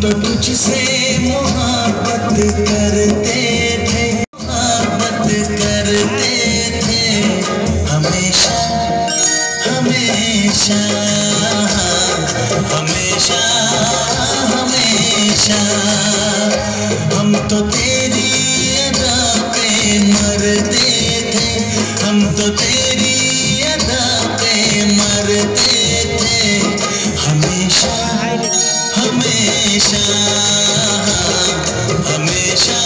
तो तुझसे मोहब्बत करते थे, मोहब्बत करते थे हमेशा हमेशा हमेशा हमेशा। हम तो तेरी अदा पे मरते थे, हम तो तेरी अदा पे मरते थे हमेशा हमेशा हमेशा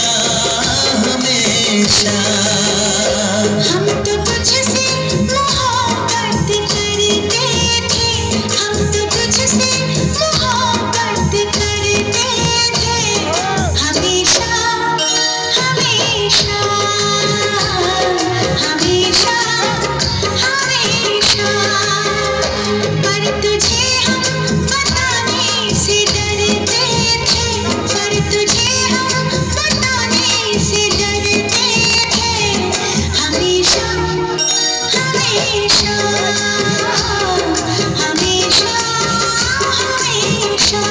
हमेशा। हम तो तुझसे मोहब्बत करते थे, हम तो तुझसे मोहब्बत करते थे हमेशा हमेशा हमेशा हमेशा। पर तुझे हम बताने से डरते थे, पर तुझे हम बताने से डरते थे हमेशा हमेशा हमेशा हमेशा।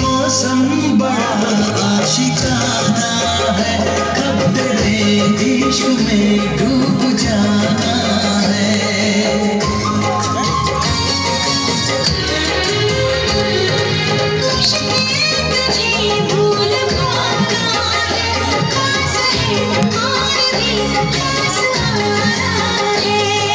मौसम बड़ा आशिकाना है, कब तेरे इश्क में डूब जाना है। तुझे भूल पाना है, खास है और भी खास है।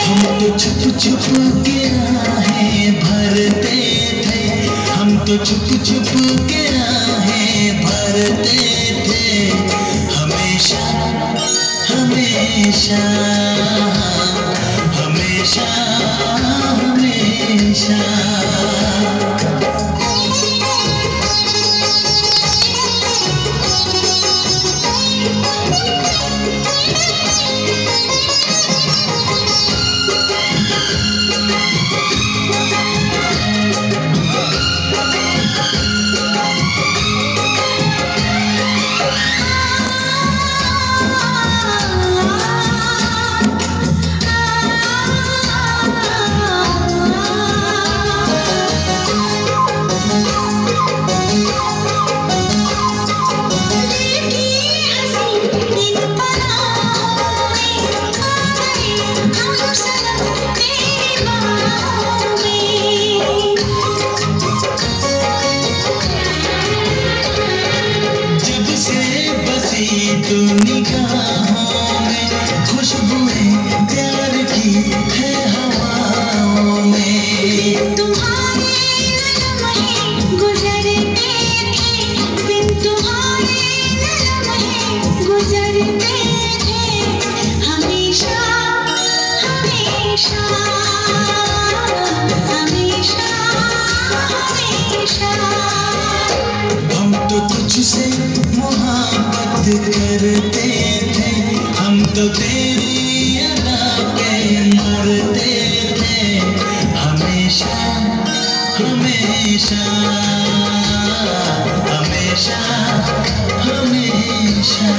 हम तो छुप छुप के राहें भरते थे, हम तो छुप छुप के राहें भरते थे हमेशा हमेशा हमेशा हमेशा। जब से बसी तू निगाहों में, खुशबुएं प्यार की है हवाओं में। तुम्हारे लम्हे गुजरते थे, बिन तुम्हारे लम्हे गुजरते थे हमेशा हमेशा हमेशा हमेशा। हम तो तुझसे मोहब्बत करते थे, हम तो तेरी अदा पे मरते थे हमेशा हमेशा हमेशा हमेशा।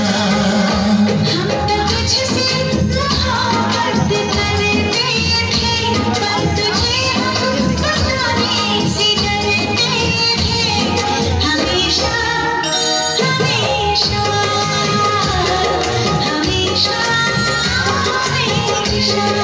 हम तो तुझसे मोहब्बत करते थे, पर तुझे हम बताने से डरते थे हमेशा हमेशा हमेशा हमेशा।